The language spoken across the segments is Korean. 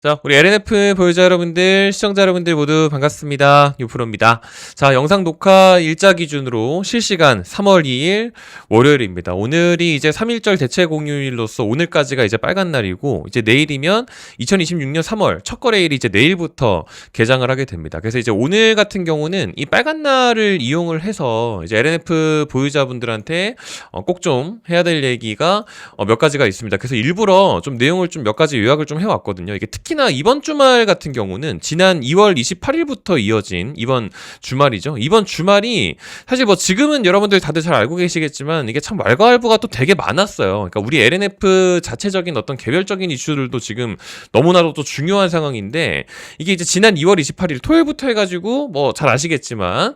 자, 우리 LNF 보유자 여러분들, 시청자 여러분들 모두 반갑습니다. 유프로입니다. 자, 영상 녹화 일자 기준으로 실시간 3월 2일 월요일입니다. 오늘이 이제 3.1절 대체 공휴일로서 오늘까지가 이제 빨간 날이고, 이제 내일이면 2026년 3월 첫 거래일이 이제 내일부터 개장을 하게 됩니다. 그래서 이제 오늘 같은 경우는 이 빨간 날을 이용을 해서 이제 LNF 보유자분들한테 꼭 좀 해야 될 얘기가 몇 가지가 있습니다. 그래서 일부러 좀 내용을 좀 몇 가지 요약을 좀 해왔거든요. 이게 특히나 이번 주말 같은 경우는 지난 2월 28일부터 이어진 이번 주말이죠. 이번 주말이 사실 뭐 지금은 여러분들 다들 잘 알고 계시겠지만 이게 참 왈가왈부가 또 되게 많았어요. 그러니까 우리 LNF 자체적인 어떤 개별적인 이슈들도 지금 너무나도 또 중요한 상황인데, 이게 이제 지난 2월 28일 토요일부터 해가지고 뭐 잘 아시겠지만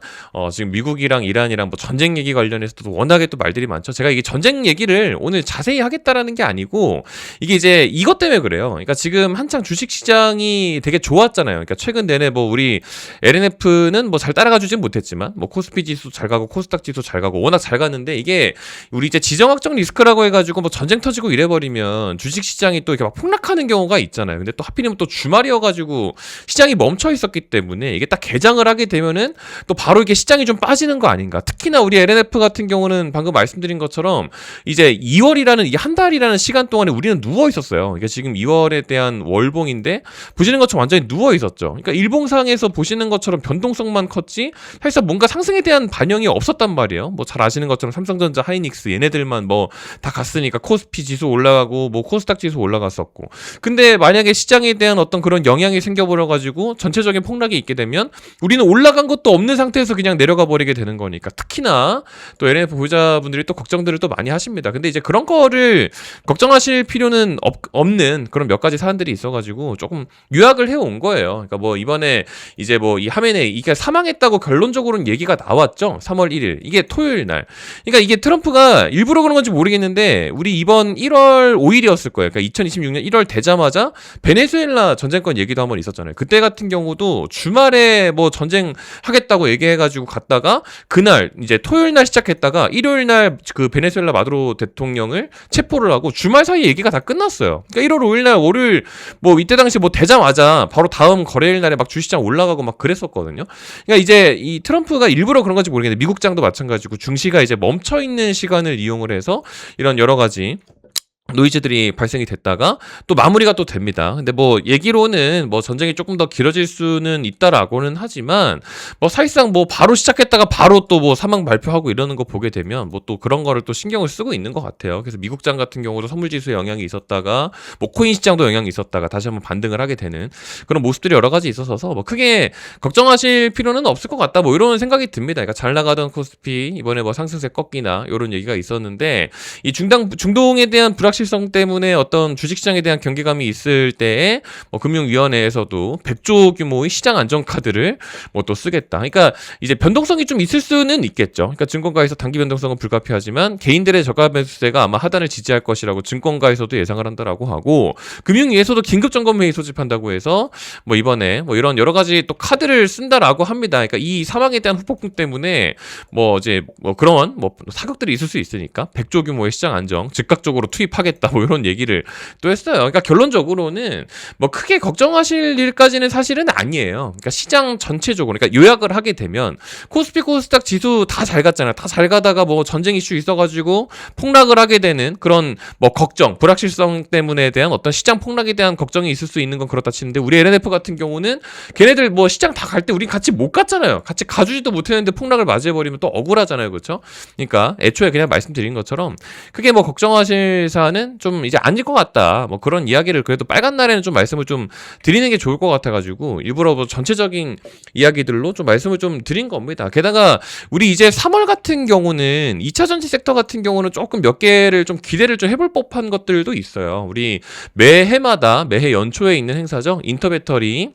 지금 미국이랑 이란이랑 뭐 전쟁 얘기 관련해서도 워낙에 또 말들이 많죠. 제가 이게 전쟁 얘기를 오늘 자세히 하겠다라는 게 아니고, 이게 이제 이것 때문에 그래요. 그러니까 지금 한창 주식 시장이 되게 좋았잖아요. 그러니까 최근 내내 뭐 우리 LNF는 뭐 잘 따라가 주진 못했지만 뭐 코스피 지수 잘 가고 코스닥 지수 잘 가고 워낙 잘 갔는데, 이게 우리 이제 지정학적 리스크라고 해가지고 뭐 전쟁 터지고 이래버리면 주식 시장이 또 이렇게 막 폭락하는 경우가 있잖아요. 근데 또 하필이면 또 주말이어가지고 시장이 멈춰 있었기 때문에 이게 딱 개장을 하게 되면은 또 바로 이게 시장이 좀 빠지는 거 아닌가. 특히나 우리 LNF 같은 경우는 방금 말씀드린 것처럼 이제 2월이라는 이 한 달이라는 시간 동안에 우리는 누워 있었어요. 이게 지금 2월에 대한 월봉인데 보시는 것처럼 완전히 누워 있었죠. 그러니까 일봉상에서 보시는 것처럼 변동성만 컸지 사실상 뭔가 상승에 대한 반영이 없었단 말이에요. 뭐 잘 아시는 것처럼 삼성전자, 하이닉스 얘네들만 뭐 다 갔으니까 코스피 지수 올라가고 뭐 코스닥 지수 올라갔었고, 근데 만약에 시장에 대한 어떤 그런 영향이 생겨버려 가지고 전체적인 폭락이 있게 되면 우리는 올라간 것도 없는 상태에서 그냥 내려가 버리게 되는 거니까, 특히나 또 LNF 보유자분들이 또 걱정들을 또 많이 하십니다. 근데 이제 그런 거를 걱정하실 필요는 없는 그런 몇 가지 사안들이 있어가지고 조금 요약을 해온 거예요. 그러니까 뭐 이번에 이제 뭐 이 화면에 이게 사망했다고 결론적으로는 얘기가 나왔죠. 3월 1일 이게 토요일 날. 그러니까 이게 트럼프가 일부러 그런 건지 모르겠는데 우리 이번 1월 5일이었을 거예요. 그러니까 2026년 1월 되자마자 베네수엘라 전쟁권 얘기도 한번 있었잖아요. 그때 같은 경우도 주말에 뭐 전쟁 하겠다고 얘기해가지고 갔다가 그날 이제 토요일 날 시작했다가 일요일 날 그 베네수엘라 마두로 대통령을 체포를 하고 주말 사이 얘기가 다 끝났어요. 그러니까 1월 5일 날 월요일 뭐 이때 당시 뭐 되자마자 바로 다음 거래일 날에 막 주시장 올라가고 막 그랬었거든요. 그러니까 이제 이 트럼프가 일부러 그런 건지 모르겠는데 미국장도 마찬가지고 중시가 이제 멈춰 있는 시간을 이용을 해서 이런 여러 가지 노이즈들이 발생이 됐다가 또 마무리가 또 됩니다. 근데 뭐 얘기로는 뭐 전쟁이 조금 더 길어질 수는 있다라고는 하지만 뭐 사실상 뭐 바로 시작했다가 바로 또 뭐 사망 발표하고 이러는 거 보게 되면 뭐 또 그런 거를 또 신경을 쓰고 있는 것 같아요. 그래서 미국장 같은 경우도 선물지수에 영향이 있었다가 뭐 코인 시장도 영향이 있었다가 다시 한번 반등을 하게 되는 그런 모습들이 여러 가지 있어서 뭐 크게 걱정하실 필요는 없을 것 같다, 뭐 이런 생각이 듭니다. 그러니까 잘 나가던 코스피 이번에 뭐 상승세 꺾이나 이런 얘기가 있었는데, 이 중동에 대한 불확실성 때문에 어떤 주식시장에 대한 경계감이 있을 때에 뭐 금융위원회에서도 100조 규모의 시장 안정 카드를 뭐 또 쓰겠다. 그러니까 이제 변동성이 좀 있을 수는 있겠죠. 그러니까 증권가에서 단기 변동성은 불가피하지만 개인들의 저가 매수세가 아마 하단을 지지할 것이라고 증권가에서도 예상을 한다라고 하고, 금융위에서도 긴급 점검 회의 소집한다고 해서 뭐 이번에 뭐 이런 여러 가지 또 카드를 쓴다라고 합니다. 그러니까 이 사망에 대한 후폭풍 때문에 뭐 이제 뭐 그런 뭐 사격들이 있을 수 있으니까 100조 규모의 시장 안정 즉각적으로 투입하겠다, 뭐 이런 얘기를 또 했어요. 그러니까 결론적으로는 뭐 크게 걱정하실 일까지는 사실은 아니에요. 그러니까 시장 전체적으로, 그러니까 요약을 하게 되면 코스피 코스닥 지수 다 잘 갔잖아요. 다 잘 가다가 뭐 전쟁 이슈 있어가지고 폭락을 하게 되는 그런 뭐 걱정, 불확실성 때문에 대한 어떤 시장 폭락에 대한 걱정이 있을 수 있는 건 그렇다 치는데, 우리 LNF 같은 경우는 걔네들 뭐 시장 다 갈 때 우리 같이 못 갔잖아요. 같이 가주지도 못했는데 폭락을 맞이해버리면 또 억울하잖아요. 그렇죠? 그러니까 애초에 그냥 말씀드린 것처럼 크게 뭐 걱정하실 사안은 좀 이제 아닐 것 같다, 뭐 그런 이야기를 그래도 빨간 날에는 좀 말씀을 좀 드리는 게 좋을 것 같아가지고 일부러 뭐 전체적인 이야기들로 좀 말씀을 좀 드린 겁니다. 게다가 우리 이제 3월 같은 경우는 2차 전지 섹터 같은 경우는 조금 몇 개를 좀 기대를 좀 해볼 법한 것들도 있어요. 우리 매해 연초에 있는 행사죠. 인터배터리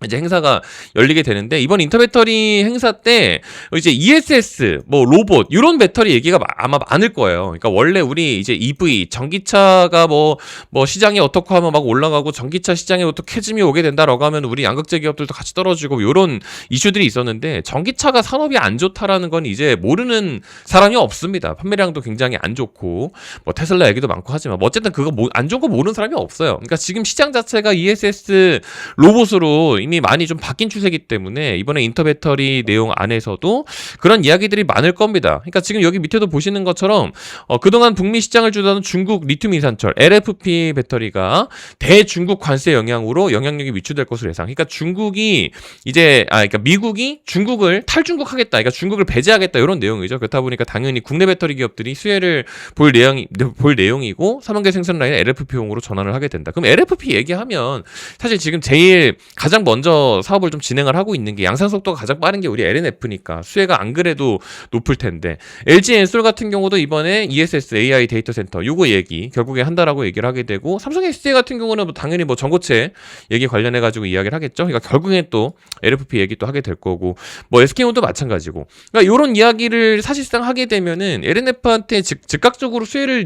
이제 행사가 열리게 되는데, 이번 인터배터리 행사 때 이제 ESS 뭐 로봇 이런 배터리 얘기가 아마 많을 거예요. 그러니까 원래 우리 이제 EV 전기차가 뭐 시장이 어떻게 하면 막 올라가고 전기차 시장에 어떻게 해짐이 오게 된다라고 하면 우리 양극재 기업들도 같이 떨어지고 이런 이슈들이 있었는데, 전기차가 산업이 안 좋다라는 건 이제 모르는 사람이 없습니다. 판매량도 굉장히 안 좋고 뭐 테슬라 얘기도 많고 하지만 뭐 어쨌든 그거 안 좋은 거 모르는 사람이 없어요. 그러니까 지금 시장 자체가 ESS 로봇으로 이미 많이 좀 바뀐 추세이기 때문에 이번에 인터배터리 내용 안에서도 그런 이야기들이 많을 겁니다. 그러니까 지금 여기 밑에도 보시는 것처럼 그동안 북미 시장을 주던 중국 리튬 이산철 LFP 배터리가 대중국 관세 영향으로 영향력이 위축될 것으로 예상. 그러니까 중국이 이제 그러니까 미국이 중국을 탈중국하겠다, 그러니까 중국을 배제하겠다 이런 내용이죠. 그렇다 보니까 당연히 국내 배터리 기업들이 수혜를 볼 내용이고 삼원계 생산 라인 LFP용으로 전환을 하게 된다. 그럼 LFP 얘기하면 사실 지금 제일 가장 먼저 사업을 좀 진행을 하고 있는 게 양산 속도가 가장 빠른 게 우리 LNF니까 수혜가 안 그래도 높을 텐데, LG 엔솔 같은 경우도 이번에 ESS AI 데이터 센터 요거 얘기 결국에 한다라고 얘기를 하게 되고, 삼성 SDI 같은 경우는 뭐 당연히 뭐 전고체 얘기 관련해 가지고 이야기를 하겠죠. 그러니까 결국에 또 LFP 얘기 또 하게 될 거고, 뭐 SK온도 마찬가지고. 그러니까 이런 이야기를 사실상 하게 되면은 LNF한테 즉각적으로 수혜를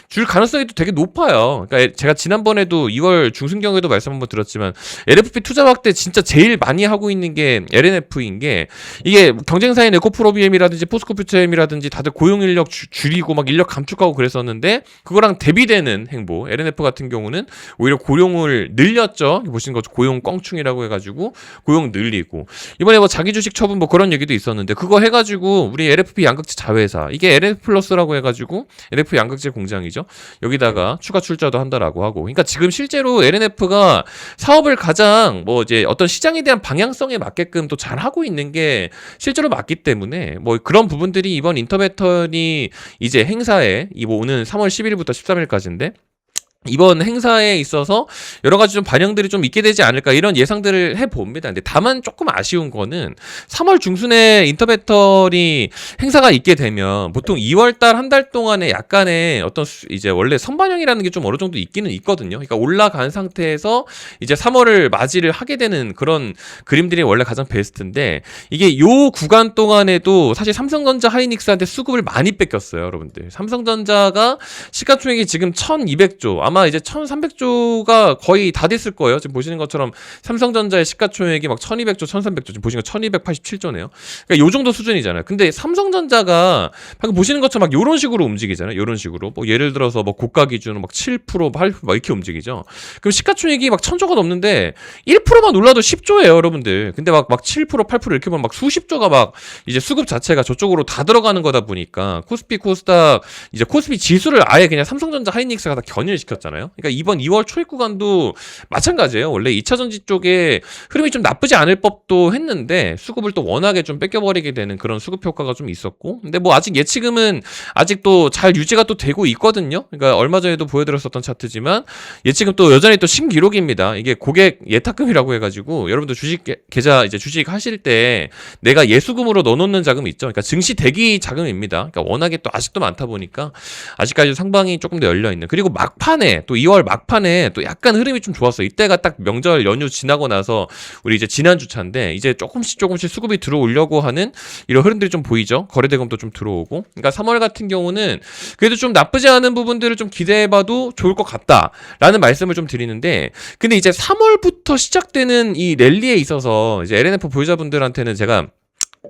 줄 가능성이 또 되게 높아요. 그러니까 제가 지난번에도 2월 중순경에도 말씀 한번 드렸지만 LFP 투자 확대 진짜 제일 많이 하고 있는 게 LNF인 게, 이게 경쟁사인 에코프로비엠이라든지 포스코퓨처엠이라든지 다들 고용 인력 줄이고 막 인력 감축하고 그랬었는데, 그거랑 대비되는 행보 LNF 같은 경우는 오히려 고용을 늘렸죠. 보시는 거 고용 껑충이라고 해가지고 고용 늘리고, 이번에 뭐 자기 주식 처분 뭐 그런 얘기도 있었는데, 그거 해가지고 우리 LFP 양극재 자회사, 이게 LF 플러스라고 해가지고 LF 양극재 공장이죠. 여기다가 추가 출자도 한다라고 하고. 그러니까 지금 실제로 LNF가 사업을 가장 뭐 이제 어떤 시장에 대한 방향성에 맞게끔 또 잘 하고 있는 게 실제로 맞기 때문에, 뭐 그런 부분들이 이번 인터배터리 이제 행사에 뭐 오는 3월 11일부터 13일까지인데 이번 행사에 있어서 여러 가지 좀 반영들이 좀 있게 되지 않을까 이런 예상들을 해봅니다. 근데 다만 조금 아쉬운 거는 3월 중순에 인터배터리 행사가 있게 되면 보통 2월달 한 달 동안에 약간의 어떤 이제 원래 선반영이라는 게 좀 어느 정도 있기는 있거든요. 그러니까 올라간 상태에서 이제 3월을 맞이를 하게 되는 그런 그림들이 원래 가장 베스트인데, 이게 요 구간 동안에도 사실 삼성전자 하이닉스한테 수급을 많이 뺏겼어요, 여러분들. 삼성전자가 시가총액이 지금 1200조, 아마 이제 1300조가 거의 다 됐을 거예요. 지금 보시는 것처럼 삼성전자의 시가총액이 막 1200조, 1300조, 지금 보시는 거 1287조네요. 그러니까 요 정도 수준이잖아요. 근데 삼성전자가 방금 보시는 것처럼 막 요런 식으로 움직이잖아요. 요런 식으로. 뭐 예를 들어서 뭐 고가 기준으로 막 7%, 8%막 이렇게 움직이죠. 그럼 시가총액이 막 1000조가 넘는데 1%만 올라도 10조예요, 여러분들. 근데 막 7%, 8% 이렇게 보면 막 수십조가 막 이제 수급 자체가 저쪽으로 다 들어가는 거다 보니까 코스피, 코스닥, 이제 코스피 지수를 아예 그냥 삼성전자 하이닉스가 다 견인시켰잖아요. 그러니까 이번 2월 초입 구간도 마찬가지예요. 원래 2차전지 쪽에 흐름이 좀 나쁘지 않을 법도 했는데 수급을 또 워낙에 좀 뺏겨버리게 되는 그런 수급 효과가 좀 있었고, 근데 뭐 아직 예치금은 아직도 잘 유지가 또 되고 있거든요. 그러니까 얼마 전에도 보여드렸었던 차트지만 예치금 또 여전히 또 신기록입니다. 이게 고객 예탁금이라고 해가지고 여러분들 주식 계좌 이제 주식 하실 때 내가 예수금으로 넣어놓는 자금이 있죠. 그러니까 증시 대기 자금입니다. 그러니까 워낙에 또 아직도 많다 보니까 아직까지 상방이 조금 더 열려 있는. 그리고 막판에 또 2월 막판에 또 약간 흐름이 좀 좋았어. 이때가 딱 명절 연휴 지나고 나서 우리 이제 지난 주차인데 이제 조금씩 수급이 들어오려고 하는 이런 흐름들이 좀 보이죠. 거래대금도 좀 들어오고. 그러니까 3월 같은 경우는 그래도 좀 나쁘지 않은 부분들을 좀 기대해봐도 좋을 것 같다라는 말씀을 좀 드리는데, 근데 이제 3월부터 시작되는 이 랠리에 있어서 이제 LNF 보유자분들한테는 제가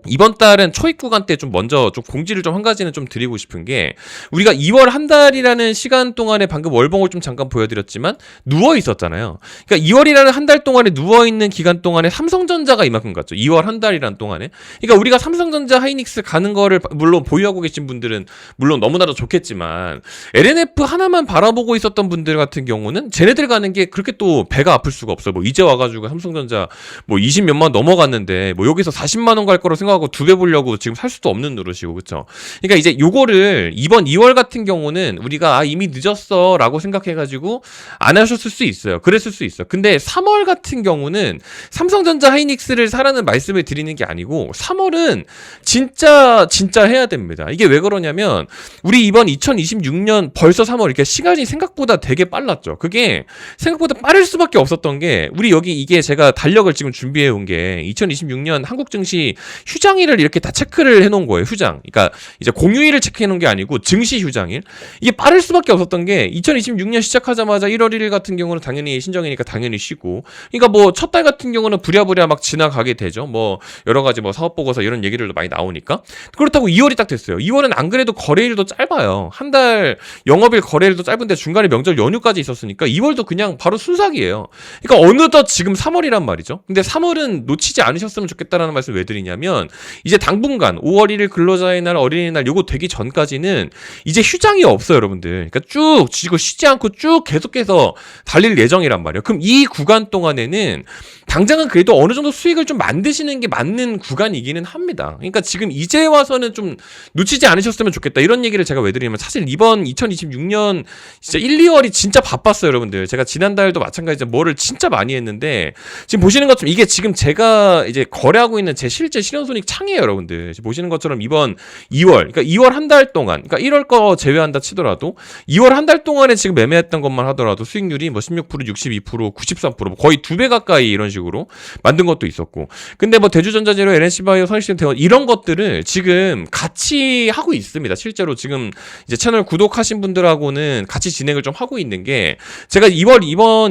이번 달은 초입 구간 때 좀 먼저 좀 공지를 좀 한 가지는 좀 드리고 싶은 게, 우리가 2월 한 달이라는 시간 동안에 방금 월봉을 좀 잠깐 보여드렸지만 누워 있었잖아요. 그러니까 2월이라는 한 달 동안에 누워 있는 기간 동안에 삼성전자가 이만큼 갔죠. 2월 한 달이라는 동안에. 그러니까 우리가 삼성전자 하이닉스 가는 거를 물론 보유하고 계신 분들은 물론 너무나도 좋겠지만, LNF 하나만 바라보고 있었던 분들 같은 경우는 쟤네들 가는 게 그렇게 또 배가 아플 수가 없어요. 뭐 이제 와가지고 삼성전자 뭐 20몇만 넘어갔는데 뭐 여기서 40만 원 갈 거로 생각하고 2배 보려고 지금 살 수도 없는 노릇이고, 그쵸? 그러니까 이제 요거를 이번 2월 같은 경우는 우리가 이미 늦었어 라고 생각해가지고 안 하셨을 수 있어요. 그랬을 수 있어. 근데 3월 같은 경우는 삼성전자 하이닉스를 사라는 말씀을 드리는 게 아니고 3월은 진짜 해야 됩니다. 이게 왜 그러냐면 우리 이번 2026년 벌써 3월 이렇게 시간이 생각보다 되게 빨랐죠. 그게 생각보다 빠를 수밖에 없었던 게 우리 여기 이게 제가 달력을 지금 준비해 온 게 2026년 한국 증시 휴장일을 이렇게 다 체크를 해 놓은 거예요. 휴장. 그러니까 이제 공휴일을 체크해 놓은 게 아니고 증시 휴장일. 이게 빠를 수밖에 없었던 게 2026년 시작하자마자 1월 1일 같은 경우는 당연히 신정이니까 당연히 쉬고. 그러니까 뭐 첫 달 같은 경우는 부랴부랴 막 지나가게 되죠. 뭐 여러 가지 뭐 사업 보고서 이런 얘기들도 많이 나오니까. 그렇다고 2월이 딱 됐어요. 2월은 안 그래도 거래일도 짧아요. 한 달 영업일 거래일도 짧은데 중간에 명절 연휴까지 있었으니까 2월도 그냥 바로 순삭이에요. 그러니까 어느덧 지금 3월이란 말이죠. 근데 3월은 놓치지 않으셨으면 좋겠다라는 말씀을 왜 드리냐면 이제 당분간 5월 1일 근로자의 날, 어린이날 요거 되기 전까지는 이제 휴장이 없어요, 여러분들. 그러니까 쭉 지고 쉬지 않고 쭉 계속해서 달릴 예정이란 말이에요. 그럼 이 구간 동안에는 당장은 그래도 어느 정도 수익을 좀 만드시는 게 맞는 구간이기는 합니다. 그러니까 지금 이제 와서는 좀 놓치지 않으셨으면 좋겠다. 이런 얘기를 제가 왜 드리냐면 사실 이번 2026년 진짜 1, 2월이 진짜 바빴어요, 여러분들. 제가 지난달도 마찬가지로 뭐를 진짜 많이 했는데 지금 보시는 것처럼 이게 지금 제가 이제 거래하고 있는 제 실제 실현손익 창이에요, 여러분들. 지금 보시는 것처럼 이번 2월, 그러니까 2월 한 달 동안, 그러니까 1월 거 제외한다 치더라도 2월 한 달 동안에 지금 매매했던 것만 하더라도 수익률이 뭐 16%, 62%, 93% 거의 2배 가까이 이런 식으로 만든 것도 있었고. 근데 뭐 대주전자재료, LNC바이오, 선익시스템, 대원 이런 것들을 지금 같이 하고 있습니다. 실제로 지금 이제 채널 구독하신 분들하고는 같이 진행을 좀 하고 있는 게 제가 이번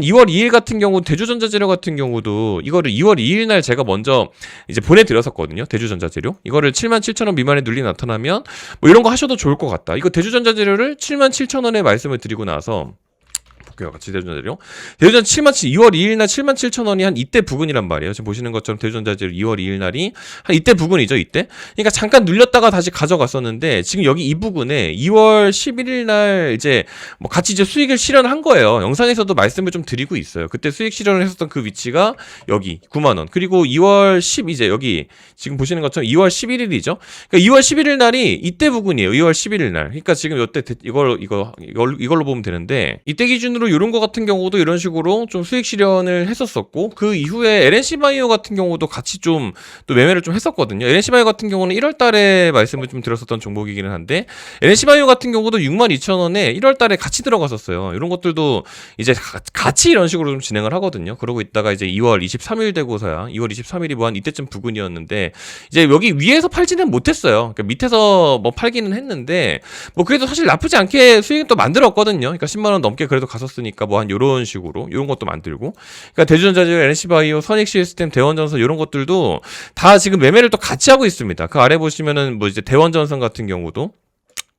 2월 2일 같은 경우 대주전자재료 같은 경우도 이거를 2월 2일 날 제가 먼저 이제 보내드렸었거든요. 대주전자재료 이거를 77,000원 미만의 눌림 나타나면 뭐 이런 거 하셔도 좋을 것 같다. 이거 대주전자재료를 77,000원에 말씀을 드리고 나서 같이 대주전자재료. 대주전자 2월 2일 날 77,000원이 한 이때 부근이란 말이에요. 지금 보시는 것처럼 대주전자재료 2월 2일 날이 한 이때 부근이죠, 이때. 그러니까 잠깐 눌렸다가 다시 가져갔었는데 지금 여기 이 부근에 2월 11일 날 이제 뭐 같이 이제 수익을 실현한 거예요. 영상에서도 말씀을 좀 드리고 있어요. 그때 수익 실현을 했었던 그 위치가 여기 9만 원. 그리고 2월 10 이제 여기 지금 보시는 것처럼 2월 11일이죠. 그러니까 2월 11일 날이 이때 부근이에요. 2월 11일 날. 그러니까 지금 이때 이걸로 보면 되는데 이때 기준으로 이런 거 같은 경우도 이런 식으로 좀 수익 실현을 했었었고 그 이후에 LNC바이오 같은 경우도 같이 좀 또 매매를 좀 했었거든요. LNC바이오 같은 경우는 1월 달에 말씀을 좀 드렸었던 종목이기는 한데 LNC바이오 같은 경우도 62,000원에 1월 달에 같이 들어갔었어요. 이런 것들도 이제 같이 이런 식으로 좀 진행을 하거든요. 그러고 있다가 이제 2월 23일 되고서야 2월 23일이 뭐 한 이때쯤 부근이었는데 이제 여기 위에서 팔지는 못했어요. 그러니까 밑에서 뭐 팔기는 했는데 뭐 그래도 사실 나쁘지 않게 수익은 또 만들었거든요. 그러니까 10만 원 넘게 그래도 갔었으니까 뭐 한 요런 식으로 요런 것도 만들고 그러니까 대주전자재료, LNC바이오, 선익시스템, 대원전선 요런 것들도 다 지금 매매를 또 같이 하고 있습니다. 그 아래 보시면은 뭐 이제 대원전선 같은 경우도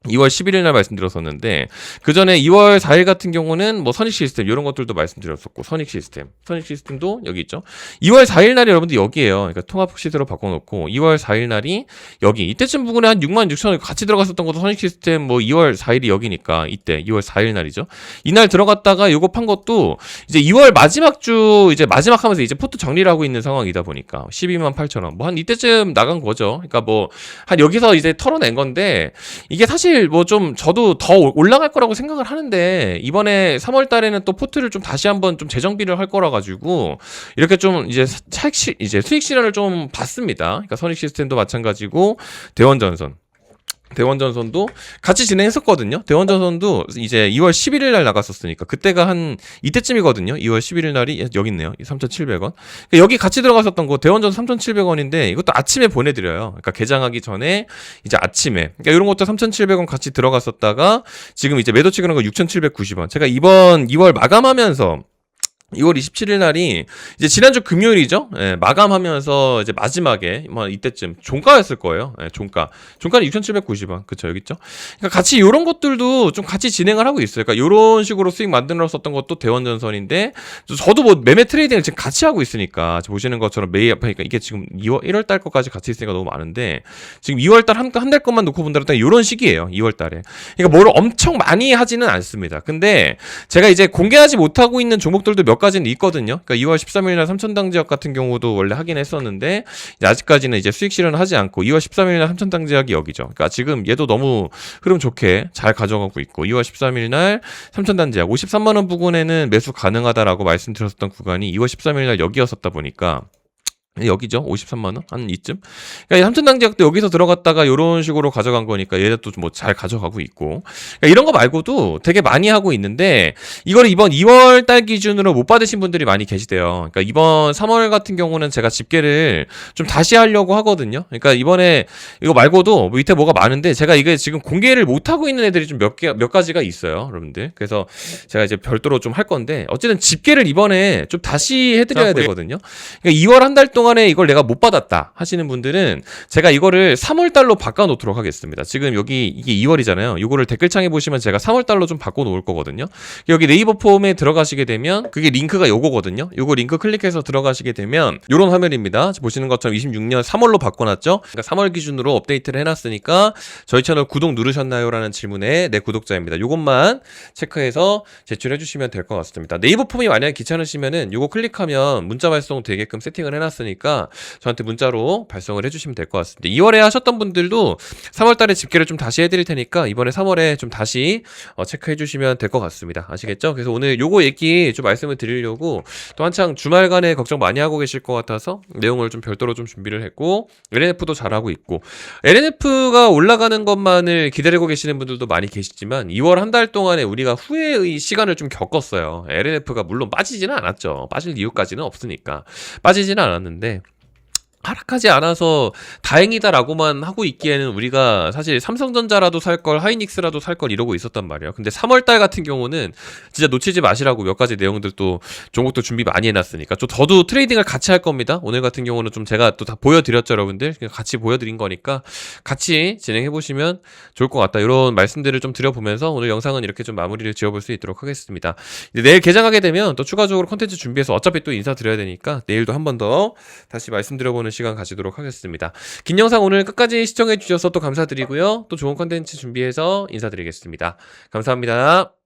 2월 11일 날 말씀드렸었는데 그 전에 2월 4일 같은 경우는 뭐 선익시스템 이런 것들도 말씀드렸었고 선익시스템도 여기 있죠. 2월 4일 날이 여러분들 여기에요. 그러니까 통합 시세로 바꿔놓고 2월 4일 날이 여기 이때쯤 부분에 한 66,000원 같이 들어갔었던 것도 선익시스템 뭐 2월 4일이 여기니까 이때 2월 4일 날이죠. 이날 들어갔다가 요거 판 것도 이제 2월 마지막 주 이제 마지막 하면서 이제 포트 정리를 하고 있는 상황이다 보니까 128,000원 뭐 한 이때쯤 나간 거죠. 그러니까 뭐 한 여기서 이제 털어낸 건데 이게 사실 뭐 좀 저도 더 올라갈 거라고 생각을 하는데 이번에 3월 달에는 또 포트를 좀 다시 한번 좀 재정비를 할 거라 가지고 이렇게 좀 이제 수익 실현을 좀 봤습니다. 그러니까 선익시스템도 마찬가지고 대원전선도 같이 진행했었거든요. 대원전선도 이제 2월 11일 날 나갔었으니까 그때가 한 이때쯤이거든요. 2월 11일 날이 여기 있네요. 3,700원. 그러니까 여기 같이 들어갔었던 거 대원전선 3,700원인데 이것도 아침에 보내드려요. 그러니까 개장하기 전에 이제 아침에 그러니까 이런 것도 3,700원 같이 들어갔었다가 지금 이제 매도 찍은 거 6,790원. 제가 이번 2월 마감하면서 2월 27일 날이 이제 지난주 금요일이죠. 예, 마감하면서 이제 마지막에 뭐 이때쯤 종가였을 거예요. 예, 종가는 6,790원. 그쵸, 여기 있죠. 그러니까 같이 요런 것들도 좀 같이 진행을 하고 있어요. 그러니까 요런 식으로 수익 만들었었던 것도 대원전선인데 저도 뭐 매매 트레이딩을 지금 같이 하고 있으니까 보시는 것처럼 매일 그러니까 이게 지금 1월 달 것까지 같이 있으니까 너무 많은데 지금 2월 달 한 달 것만 놓고 본다면 요런 시기예요. 2월 달에. 그러니까 뭐를 엄청 많이 하지는 않습니다. 근데 제가 이제 공개하지 못하고 있는 종목들도 몇 몇 가지는 있거든요. 그러니까 2월 13일날 삼천당 지역 같은 경우도 원래 하긴 했었는데 이제 아직까지는 이제 수익 실현을 하지 않고 2월 13일날 삼천당 지역이 여기죠. 그러니까 지금 얘도 너무 흐름 좋게 잘 가져가고 있고 2월 13일날 삼천당 지역 53만 원 부근에는 매수 가능하다라고 말씀드렸었던 구간이 2월 13일날 여기였었다 보니까 여기죠. 53만원? 한 이쯤? 그러니까 삼천당 지역도 여기서 들어갔다가 이런 식으로 가져간 거니까 얘도 뭐 잘 가져가고 있고. 그러니까 이런 거 말고도 되게 많이 하고 있는데, 이걸 이번 2월 달 기준으로 못 받으신 분들이 많이 계시대요. 그러니까 이번 3월 같은 경우는 제가 집계를 좀 다시 하려고 하거든요. 그러니까 이번에 이거 말고도 밑에 뭐가 많은데, 제가 이게 지금 공개를 못 하고 있는 애들이 좀 몇 가지가 있어요. 여러분들. 그래서 제가 이제 별도로 좀 할 건데, 어쨌든 집계를 이번에 좀 다시 해드려야 되거든요. 그러니까 2월 한 달 동안 이걸 내가 못 받았다 하시는 분들은 제가 이거를 3월 달로 바꿔 놓도록 하겠습니다. 지금 여기 이게 2월이잖아요. 이거를 댓글창에 보시면 제가 3월 달로 좀 바꿔 놓을 거거든요. 여기 네이버 폼에 들어가시게 되면 그게 링크가 요거거든요. 요거 링크 클릭해서 들어가시게 되면 요런 화면입니다. 보시는 것처럼 26년 3월로 바꿔놨죠. 그러니까 3월 기준으로 업데이트를 해놨으니까 저희 채널 구독 누르셨나요? 라는 질문에 네, 구독자입니다. 요것만 체크해서 제출해 주시면 될 것 같습니다. 네이버 폼이 만약에 귀찮으시면은 요거 클릭하면 문자 발송 되게끔 세팅을 해놨으니까 저한테 문자로 발송을 해주시면 될 것 같습니다. 2월에 하셨던 분들도 3월 달에 집계를 좀 다시 해드릴 테니까 이번에 3월에 좀 다시 체크해 주시면 될 것 같습니다. 아시겠죠? 그래서 오늘 요거 얘기 좀 말씀을 드리려고 또 한창 주말간에 걱정 많이 하고 계실 것 같아서 내용을 좀 별도로 좀 준비를 했고, LNF도 잘하고 있고, LNF가 올라가는 것만을 기다리고 계시는 분들도 많이 계시지만 2월 한 달 동안에 우리가 후회의 시간을 좀 겪었어요. LNF가 물론 빠지지는 않았죠. 빠질 이유까지는 없으니까 빠지지는 않았는데 하락하지 않아서 다행이다라고만 하고 있기에는 우리가 사실 삼성전자라도 살 걸, 하이닉스라도 살 걸 이러고 있었단 말이에요. 근데 3월달 같은 경우는 진짜 놓치지 마시라고 몇 가지 내용들 또 종목도 준비 많이 해놨으니까 좀 저도 트레이딩을 같이 할 겁니다. 오늘 같은 경우는 좀 제가 또 다 보여드렸죠, 여러분들. 같이 보여드린 거니까 같이 진행해보시면 좋을 것 같다. 이런 말씀들을 좀 드려보면서 오늘 영상은 이렇게 좀 마무리를 지어볼 수 있도록 하겠습니다. 이제 내일 개장하게 되면 또 추가적으로 컨텐츠 준비해서 어차피 또 인사드려야 되니까 내일도 한 번 더 다시 말씀드려보는 시간 가지도록 하겠습니다. 긴 영상 오늘 끝까지 시청해 주셔서 또 감사드리고요. 또 좋은 컨텐츠 준비해서 인사드리겠습니다. 감사합니다.